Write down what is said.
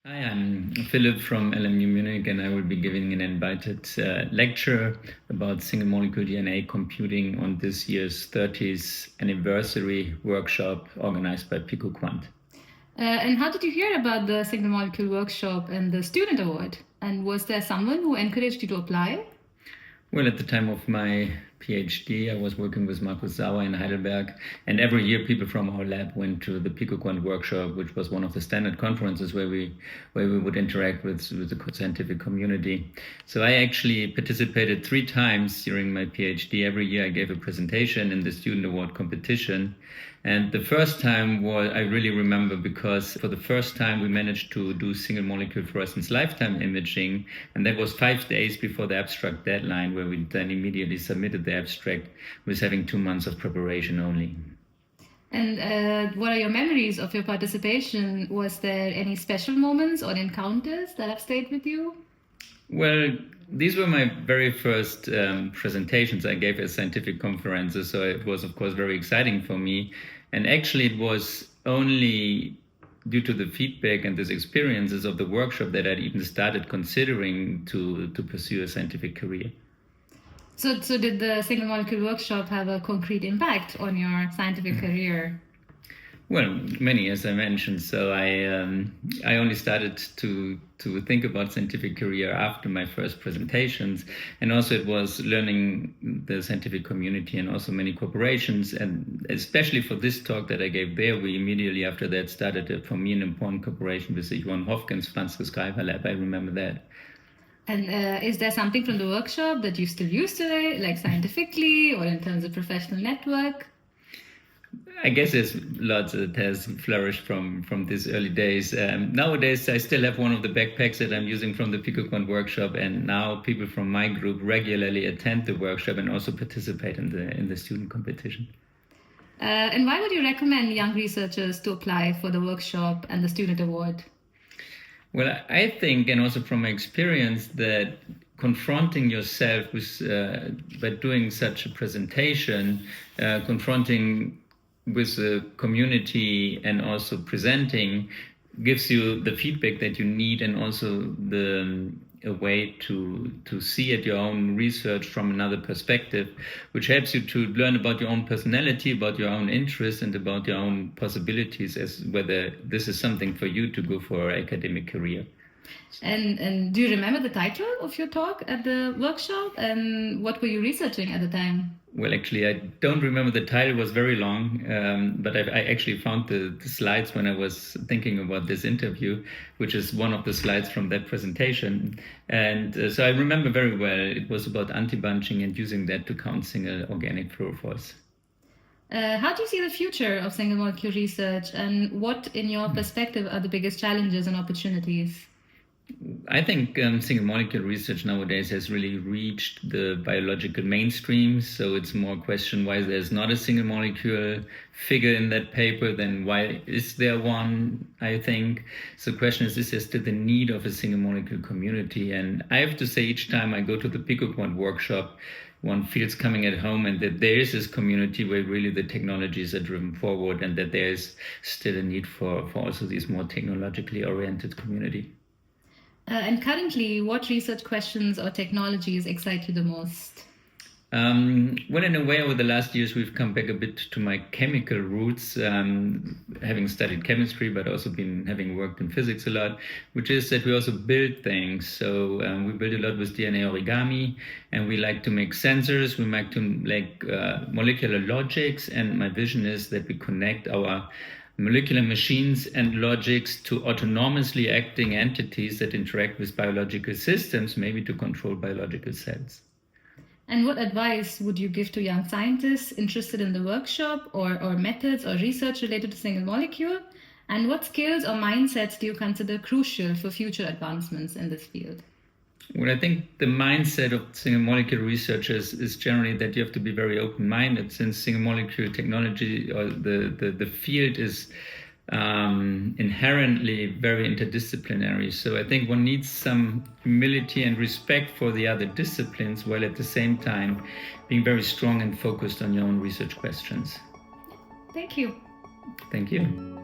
Hi, I'm Philip from LMU Munich, and I will be giving an invited lecture about single molecule DNA computing on this year's 30th anniversary workshop organized by PicoQuant. And how did you hear about the single molecule workshop and the student award? And was there someone who encouraged you to apply? Well, at the time of my PhD, I was working with Markus Sauer in Heidelberg, and every year people from our lab went to the PicoQuant workshop, which was one of the standard conferences where we would interact with the scientific community. So I actually participated 3 times during my PhD. Every year I gave a presentation in the student award competition. And the first time I really remember because for the first time we managed to do single molecule fluorescence lifetime imaging. And that was 5 days before the abstract deadline, where we then immediately submitted the abstract with having 2 months of preparation only. And what are your memories of your participation? Was there any special moments or encounters that have stayed with you? Well, these were my very first presentations I gave at scientific conferences, so it was, of course, very exciting for me. And actually, it was only due to the feedback and these experiences of the workshop that I'd even started considering to pursue a scientific career. So did the single molecule workshop have a concrete impact on your scientific career? Well, many, as I mentioned. So I only started to think about scientific career after my first presentations, and also it was learning the scientific community and also many corporations, and especially for this talk that I gave there, we immediately after that started for me an important cooperation with the Johan Hofkens Franske Schreiber Lab. I remember that. And is there something from the workshop that you still use today, like scientifically or in terms of professional network? I guess there's lots that has flourished from these early days. Nowadays, I still have one of the backpacks that I'm using from the PicoQuant workshop, and now people from my group regularly attend the workshop and also participate in the student competition. And why would you recommend young researchers to apply for the workshop and the student award? Well, I think, and also from my experience, that confronting yourself with by doing such a presentation, confronting with the community and also presenting gives you the feedback that you need, and also a way to see at your own research from another perspective, which helps you to learn about your own personality, about your own interests, and about your own possibilities as whether this is something for you to go for an academic career. And do you remember the title of your talk at the workshop, and what were you researching at the time? Well, actually, I don't remember the title. It was very long, but I actually found the slides when I was thinking about this interview, which is one of the slides from that presentation. And so I remember very well, it was about anti-bunching and using that to count single organic fluorophores. How do you see the future of single molecule research, and what, in your perspective, are the biggest challenges and opportunities? I think single molecule research nowadays has really reached the biological mainstream. So it's more a question why there's not a single molecule figure in that paper, then why is there one, I think. So the question is there still the need of a single molecule community? And I have to say, each time I go to the PicoQuant workshop, one feels coming at home, and that there is this community where really the technologies are driven forward, and that there is still a need for also this more technologically oriented community. And currently, what research questions or technologies excite you the most? Well, in a way, over the last years, we've come back a bit to my chemical roots, having studied chemistry, but also having worked in physics a lot, which is that we also build things. So we build a lot with DNA origami, and we like to make sensors. We like to make molecular logics, and my vision is that we connect our molecular machines and logics to autonomously acting entities that interact with biological systems, maybe to control biological cells. And what advice would you give to young scientists interested in the workshop, or methods or research related to single molecule? And what skills or mindsets do you consider crucial for future advancements in this field? Well, I think the mindset of single molecule researchers is generally that you have to be very open-minded, since single molecule technology or the field is inherently very interdisciplinary. So I think one needs some humility and respect for the other disciplines, while at the same time being very strong and focused on your own research questions. Thank you. Thank you.